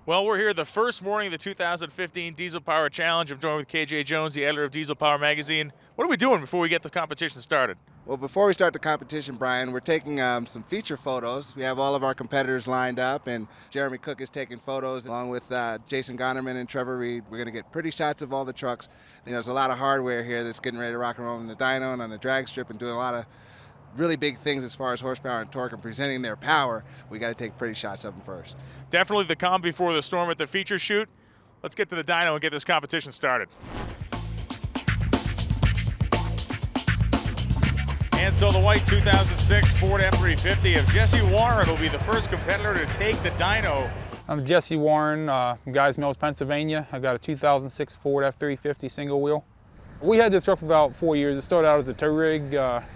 Well, we're here the first morning of the 2015 Diesel Power Challenge. I'm joined with KJ Jones, the editor of Diesel Power Magazine. What are we doing before we get the competition started? Well, before we start the competition, Brian, we're taking some feature photos. We have all of our competitors lined up, and Jeremy Cook is taking photos along with Jason Gonerman and Trevor Reed. We're going to get pretty shots of all the trucks. You know, there's a lot of hardware here that's getting ready to rock and roll on the dyno and on the drag strip and doing a lot of really big things as far as horsepower and torque and presenting their power. We got to take pretty shots of them first. Definitely the calm before the storm at the feature shoot. Let's get to the dyno and get this competition started. And so the white 2006 Ford F350 of Jesse Warren will be the first competitor to take the dyno. I'm Jesse Warren from Guys Mills, Pennsylvania. I got a 2006 Ford F350 single wheel. We had this truck for about 4 years. It started out as a tow rig,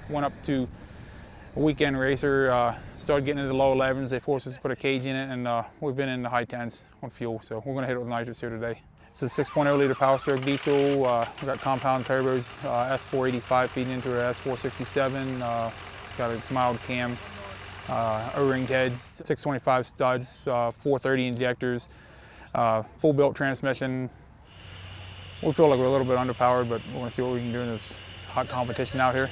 went up to a weekend racer, started getting into the low 11s. They forced us to put a cage in it, and we've been in the high 10s on fuel, so we're going to hit it with nitrous here today. It's a 6.0 liter power stroke diesel. We've got compound turbos, S485 feeding into an S467. Got a mild cam, O-ring heads, 625 studs, 430 injectors, full built transmission. We feel like we're a little bit underpowered, but we want to see what we can do in this hot competition out here.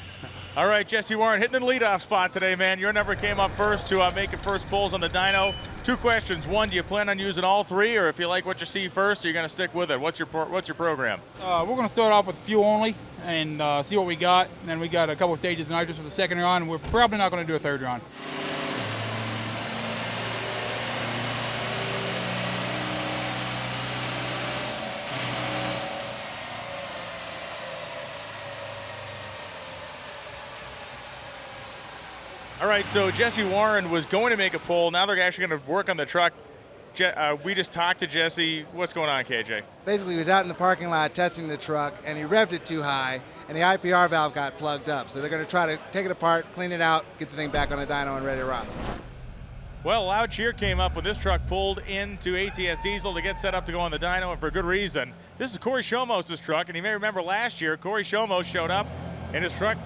All right, Jesse Warren, hitting the leadoff spot today, man. Your number came up first to make your first pulls on the dyno. Two questions. One, do you plan on using all three, or if you like what you see first, are you going to stick with it? What's your program? We're going to start off with fuel only and see what we got. And then we got a couple of stages of nitrous for the second run. We're probably not going to do a third run. All right, so Jesse Warren was going to make a pull. Now they're actually going to work on the truck. We just talked to Jesse. What's going on, KJ? Basically, he was out in the parking lot testing the truck, and he revved it too high, and the IPR valve got plugged up. So they're going to try to take it apart, clean it out, get the thing back on the dyno and ready to rock. Well, loud cheer came up when this truck pulled into ATS Diesel to get set up to go on the dyno, and for good reason. This is Corey Shomos' truck, and you may remember last year, Corey Shomos showed up, and his truck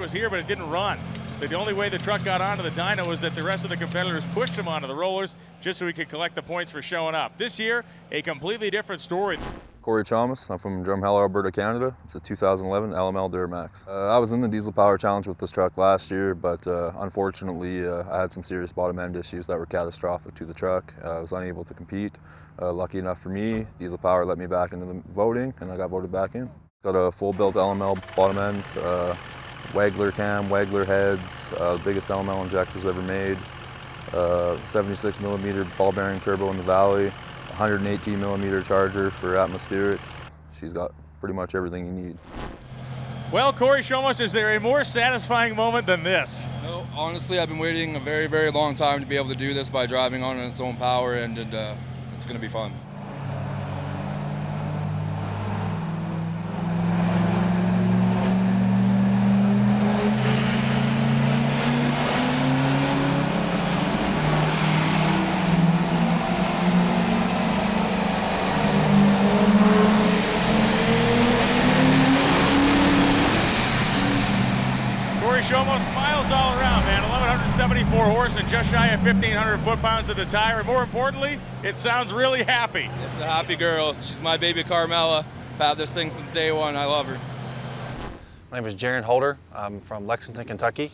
was here, but it didn't run. The only way the truck got onto the dyno was that the rest of the competitors pushed him onto the rollers just so he could collect the points for showing up. This year, a completely different story. Corey Chalmers, I'm from Drumheller, Alberta, Canada. It's a 2011 LML Duramax. I was in the Diesel Power Challenge with this truck last year, but unfortunately I had some serious bottom end issues that were catastrophic to the truck. I was unable to compete. Lucky enough for me, Diesel Power let me back into the voting, and I got voted back in. Got a full built LML bottom end, Waggler cam, Waggler heads, biggest LML injectors ever made, 76 millimeter ball bearing turbo in the valley, 118 millimeter charger for atmospheric. She's got pretty much everything you need. Well, Corey Shomos, is there a more satisfying moment than this? No, honestly, I've been waiting a very, very long time to be able to do this by driving on its own power, and it's going to be fun. Shomos smiles all around, man. 1,174 horse and just shy of 1,500 foot-pounds of the tire. And more importantly, it sounds really happy. It's a happy girl. She's my baby Carmela. I've had this thing since day one. I love her. My name is Jaron Holder. I'm from Lexington, Kentucky.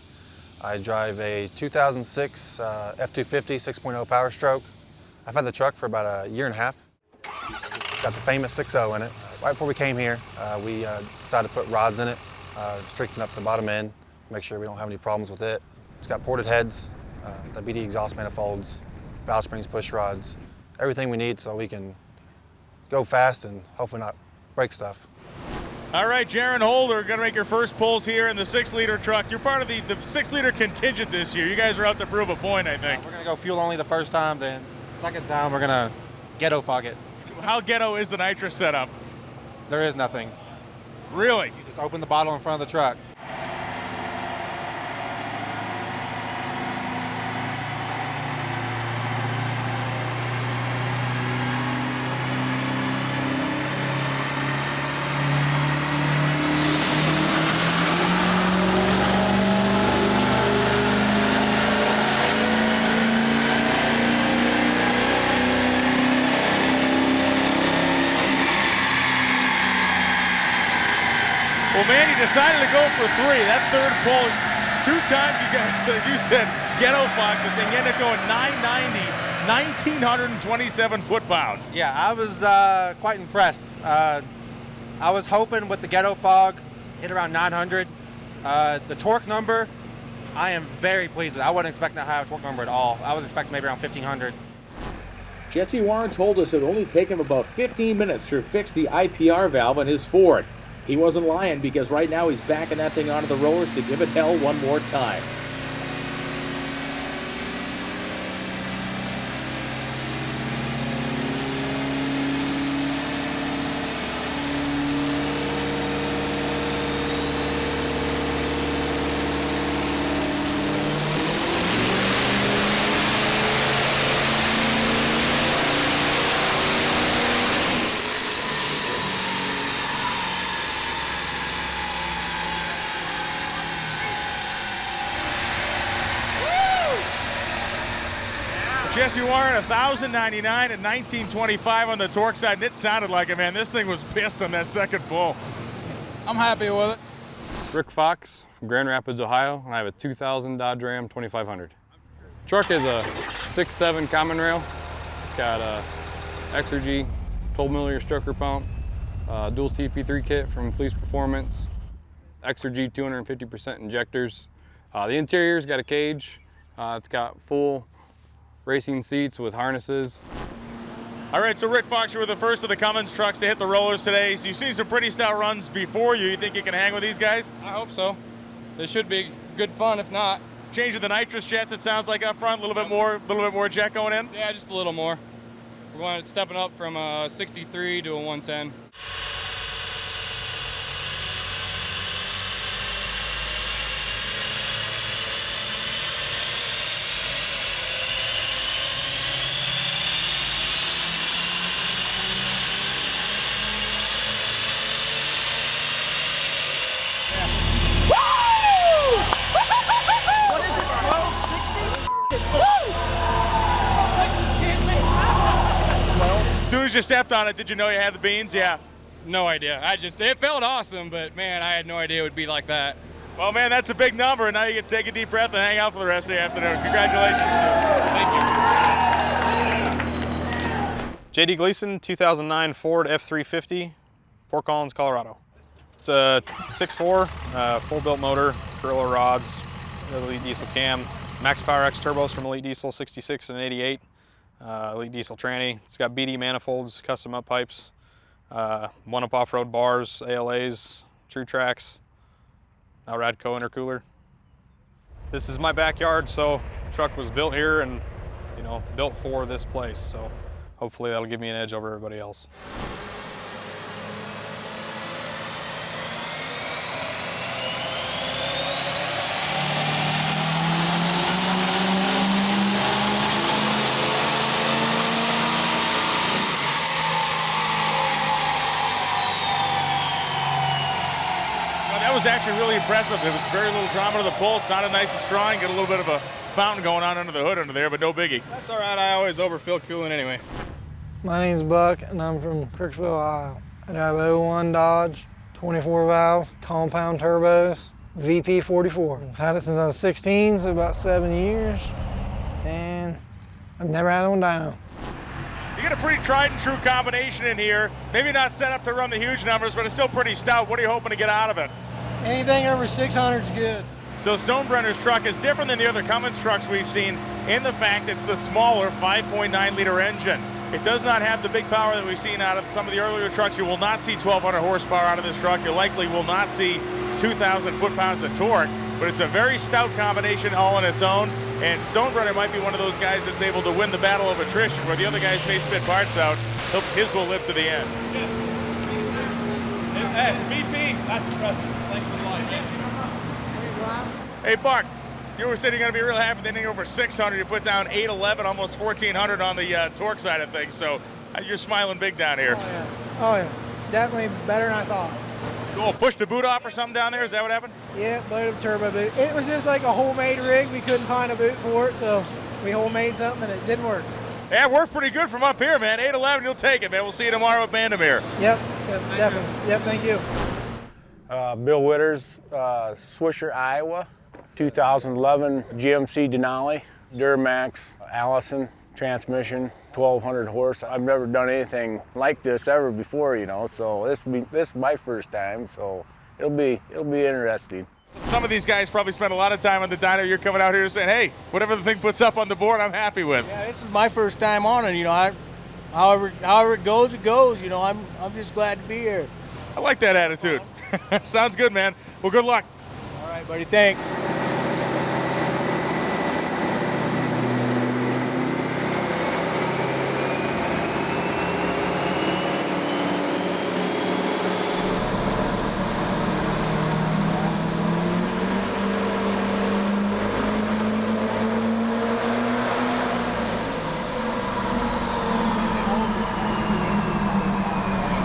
I drive a 2006 F250 6.0 Power Stroke. I've had the truck for about a year and a half. Got the famous 6.0 in it. Right before we came here, we decided to put rods in it, straighten up the bottom end, make sure we don't have any problems with it. It's got ported heads, the BD exhaust manifolds, valve springs, push rods, everything we need so we can go fast and hopefully not break stuff. All right, Jaron Holder, going to make your first pulls here in the 6-liter truck. You're part of the 6-liter contingent this year. You guys are out to prove a point, I think. We're going to go fuel only the first time, then second time we're going to ghetto fog it. How ghetto is the nitrous setup? There is nothing. Really? You just open the bottle in front of the truck. decided to go for 3. That third pull, 2 times you guys, as you said, ghetto fog. The thing ended up going 990, 1,927 foot-pounds. Yeah, I was quite impressed. I was hoping with the ghetto fog, hit around 900. The torque number, I am very pleased with. I wasn't expecting that high of a torque number at all. I was expecting maybe around 1,500. Jesse Warren told us it would only take him about 15 minutes to fix the IPR valve on his Ford. He wasn't lying, because right now he's backing that thing onto the rollers to give it hell one more time. Jesse Warren, 1,099 and 1925 on the torque side, and it sounded like it, man. This thing was pissed on that second pull. I'm happy with it. Rick Fox from Grand Rapids, Ohio, and I have a 2000 Dodge Ram 2500. Truck is a 6.7 common rail. It's got a Exergy 12mm stroker pump, dual CP3 kit from Fleece Performance, Exergy 250% injectors. The interior's got a cage. It's got full racing seats with harnesses. All right, so Rick Fox, you were the first of the Cummins trucks to hit the rollers today. So you've seen some pretty stout runs before you. You think you can hang with these guys? I hope so. It should be good fun, if not. Changing the nitrous jets, it sounds like up front, a little bit more jet going in? Yeah, just a little more. We're stepping up from a 63 to a 110. As soon as you stepped on it, did you know you had the beans? Yeah. No idea. It felt awesome, but man, I had no idea it would be like that. Well, man, that's a big number, and now you can take a deep breath and hang out for the rest of the afternoon. Congratulations. Thank you. J.D. Gleason, 2009 Ford F350, Fort Collins, Colorado. It's a 6.4, full-built motor, Gorilla rods, Elite Diesel cam, Max Power X turbos from Elite Diesel 66 and 88, Elite Diesel tranny. It's got BD manifolds, custom up pipes, one-up off-road bars, ALAs, True Tracks, now Radco intercooler. This is my backyard, so the truck was built here and, you know, built for this place. So hopefully that'll give me an edge over everybody else. That was actually really impressive. There was very little drama to the pull. It sounded nice and strong. Get a little bit of a fountain going on under the hood under there, but no biggie. That's all right. I always overfill coolant anyway. My name's Buck, and I'm from Crooksville, Ohio. I drive 01 Dodge, 24 valve, compound turbos, VP44. I've had it since I was 16, so about 7 years, and I've never had it on dyno. You get a pretty tried and true combination in here. Maybe not set up to run the huge numbers, but it's still pretty stout. What are you hoping to get out of it? Anything over 600 is good. So Stonebrenner's truck is different than the other Cummins trucks we've seen in the fact it's the smaller 5.9 liter engine. It does not have the big power that we've seen out of some of the earlier trucks. You will not see 1,200 horsepower out of this truck. You likely will not see 2,000 foot-pounds of torque, but it's a very stout combination all on its own. And Stonebrenner might be one of those guys that's able to win the battle of attrition, where the other guys may spit parts out. His will live to the end. Hey, VP, that's impressive. Thanks for the line. Hey, Buck, you were saying you're going to be real happy with anything over 600. You put down 811, almost 1,400 on the torque side of things. So you're smiling big down here. Oh yeah, definitely better than I thought. Oh, push the boot off or something down there? Is that what happened? Yeah, loaded up turbo boot. It was just like a homemade rig. We couldn't find a boot for it, so we homemade something and it didn't work. Yeah, it worked pretty good from up here, man. 811, you'll take it, man. We'll see you tomorrow at Bandamere. Yep, definitely. Yep, thank you. Bill Witters, Swisher, Iowa. 2011 GMC Denali, Duramax, Allison transmission, 1200 horse. I've never done anything like this ever before, you know, so this is my first time, so it'll be interesting. Some of these guys probably spend a lot of time on the dyno. You're coming out here saying, hey, whatever the thing puts up on the board, I'm happy with. Yeah, this is my first time on it, you know. However it goes, you know. I'm just glad to be here. I like that attitude. Sounds good, man. Well, good luck. All right, buddy, thanks.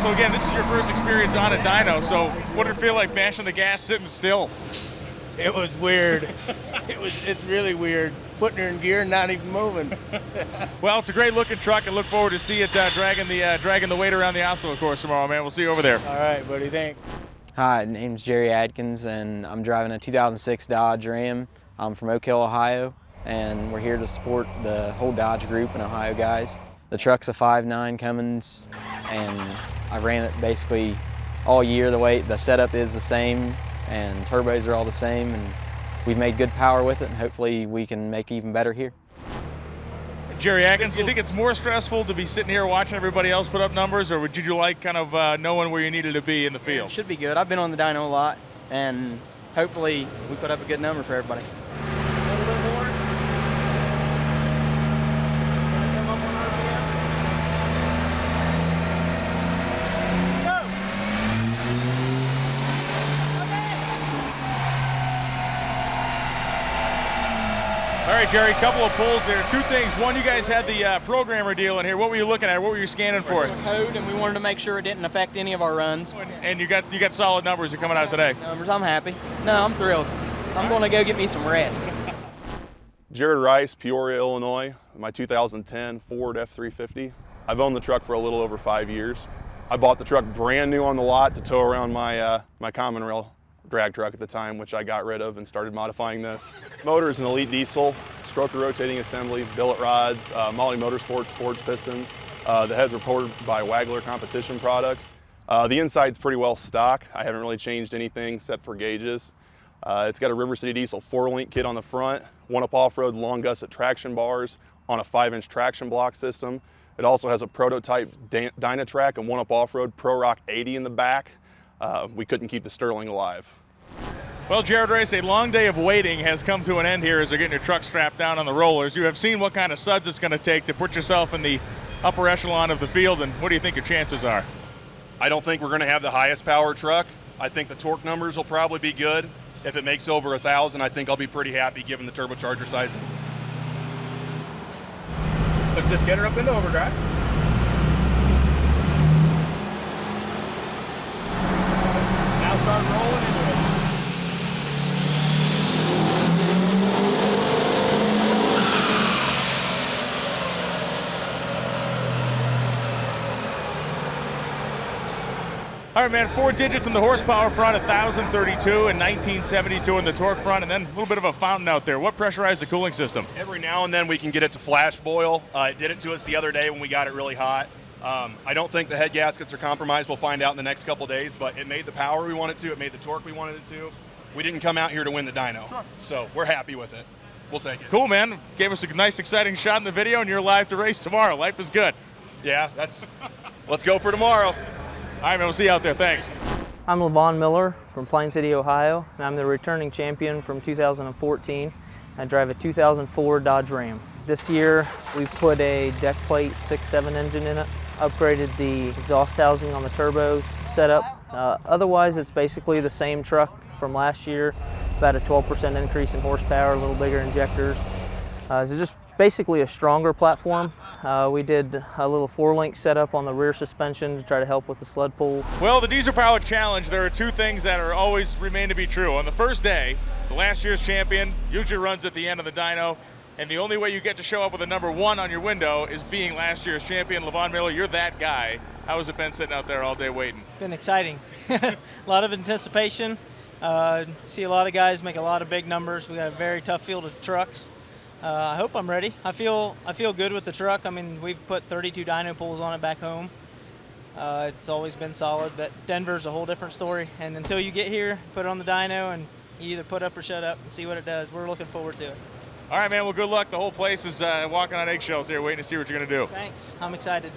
So again, this is your first experience on a dyno, so what did it feel like mashing the gas sitting still? It was weird. It's really weird putting her in gear and not even moving. Well, it's a great looking truck, and look forward to see it dragging the weight around the obstacle course tomorrow, man. We'll see you over there. All right, buddy, thanks. Hi, name's Jerry ADKINS, and I'm driving a 2006 Dodge Ram. I'm from Oak Hill, Ohio, and we're here to support the whole Dodge group and Ohio guys. The truck's a 5.9 Cummins, and I ran it basically all year. The setup is the same, and turbos are all the same, and we've made good power with it, and hopefully we can make even better here. Jerry ADKINS, do you think it's more stressful to be sitting here watching everybody else put up numbers, or would you like kind of knowing where you needed to be in the field? It should be good. I've been on the dyno a lot, and hopefully we put up a good number for everybody. All right, Jerry, a couple of pulls there. Two things. One, you guys had the programmer deal in here. What were you looking at? What were you scanning for? It's a code, and we wanted to make sure it didn't affect any of our runs. And you got solid numbers that are coming out today. Numbers, I'm happy. No, I'm thrilled. I'm going to go get me some rest. Jared Rice, Peoria, Illinois. My 2010 Ford F350. I've owned the truck for a little over 5 years. I bought the truck brand new on the lot to tow around my my common rail drag truck at the time, which I got rid of and started modifying this. Motor is an Elite Diesel, stroker rotating assembly, billet rods, Molly Motorsports forged pistons. The heads were poured by Wagler Competition Products. The inside's pretty well stock. I haven't really changed anything except for gauges. It's got a River City Diesel 4-link kit on the front, one-up off-road long gusset traction bars on a 5-inch traction block system. It also has a prototype Dynatrack and one-up off-road Pro Rock 80 in the back. We couldn't keep the Sterling alive. Well, Jared Rice, a long day of waiting has come to an end here as they're getting your truck strapped down on the rollers. You have seen what kind of suds it's going to take to put yourself in the upper echelon of the field, and what do you think your chances are? I don't think we're going to have the highest power truck. I think the torque numbers will probably be good. If it makes over 1,000, I think I'll be pretty happy given the turbocharger sizing. So just get her up into overdrive. Now start rolling into it. All right, man, 4 digits in the horsepower front, 1,032 and 1972 in the torque front, and then a little bit of a fountain out there. What pressurized the cooling system? Every now and then we can get it to flash boil. It did it to us the other day when we got it really hot. I don't think the head gaskets are compromised. We'll find out in the next couple days, but it made the power we wanted to. It made the torque we wanted it to. We didn't come out here to win the dyno, so we're happy with it. We'll take it. Cool, man. Gave us a nice, exciting shot in the video, and you're live to race tomorrow. Life is good. Yeah, let's go for tomorrow. All right, man, we'll see you out there. Thanks. I'm LAVON Miller from Plain City, Ohio, and I'm the returning champion from 2014. I drive a 2004 Dodge Ram. This year, we put a deck plate 6.7 engine in it, upgraded the exhaust housing on the turbos setup. Otherwise, it's basically the same truck from last year, about a 12% increase in horsepower, a little bigger injectors. It's just basically a stronger platform. We did a little 4-link setup on the rear suspension to try to help with the sled pull. Well, the Diesel Powered Challenge, there are 2 things that are always remain to be true. On the first day, the last year's champion usually runs at the end of the dyno, and the only way you get to show up with a number 1 on your window is being last year's champion. LAVON Miller, you're that guy. How has it been sitting out there all day waiting? Been exciting. A lot of anticipation. See a lot of guys make a lot of big numbers. We got a very tough field of trucks. I hope I'm ready. I feel good with the truck. I mean, we've put 32 dyno pulls on it back home. It's always been solid, but Denver's a whole different story. And until you get here, put it on the dyno, and you either put up or shut up and see what it does. We're looking forward to it. All right, man. Well, good luck. The whole place is walking on eggshells here, waiting to see what you're going to do. Thanks. I'm excited.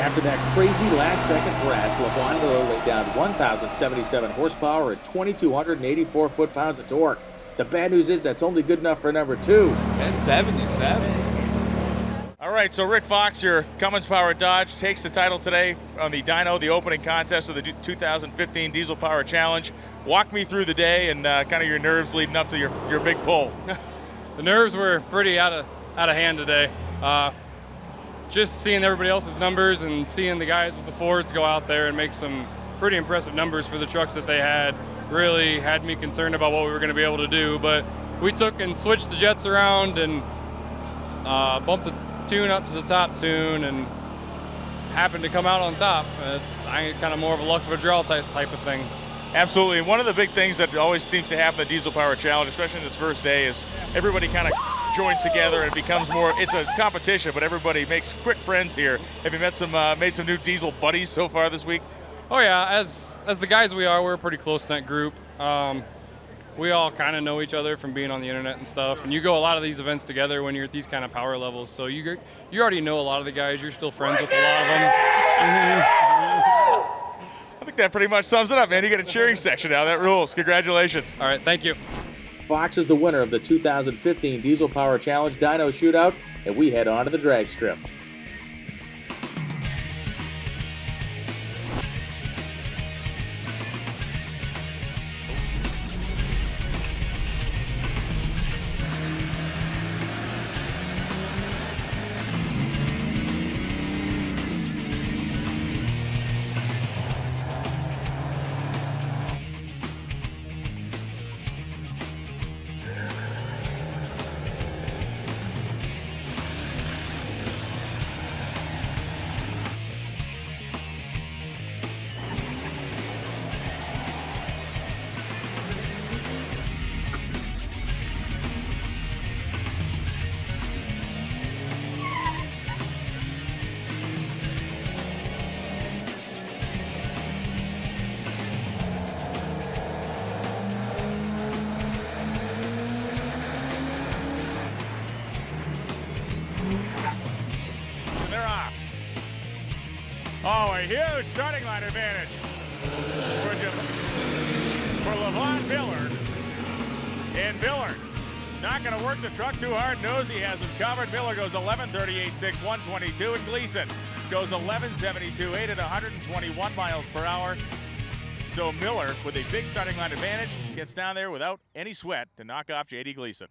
After that crazy last-second crash, LAVON laid down 1,077 horsepower and 2,284 foot-pounds of torque. The bad news is that's only good enough for number 2. 1077. All right, so Rick Fox, your Cummins-powered Dodge, takes the title today on the dyno, the opening contest of the 2015 Diesel Power Challenge. Walk me through the day and kind of your nerves leading up to your big pull. The nerves were pretty out of hand today. Just seeing everybody else's numbers and seeing the guys with the Fords go out there and make some pretty impressive numbers for the trucks that they had really had me concerned about what we were going to be able to do. But we took and switched the jets around and bumped the tune up to the top tune and happened to come out on top. I kind of more of a luck of a draw type of thing. Absolutely. And one of the big things that always seems to happen at the Diesel Power Challenge, especially in this first day, is everybody kind of joins together and it becomes more, it's a competition, but everybody makes quick friends here. Have you made some new diesel buddies so far this week? Oh yeah, as the guys we are, we're a pretty close-knit group. We all kind of know each other from being on the internet and stuff, and you go a lot of these events together when you're at these kind of power levels, so you already know a lot of the guys. You're still friends with a lot of them. I think that pretty much sums it up, man. You get a cheering section now. That rules. Congratulations. All right, thank you. Fox is the winner of the 2015 Diesel Power Challenge Dyno Shootout, and we head on to the drag strip. Oh, a huge starting line advantage for LAVON Billard. And Billard not going to work the truck too hard. Knows he has him covered. Miller goes 11:38.6, 122, and Gleason goes 11:72.8 at 121 miles per hour. So Miller, with a big starting line advantage, gets down there without any sweat to knock off J.D. Gleason.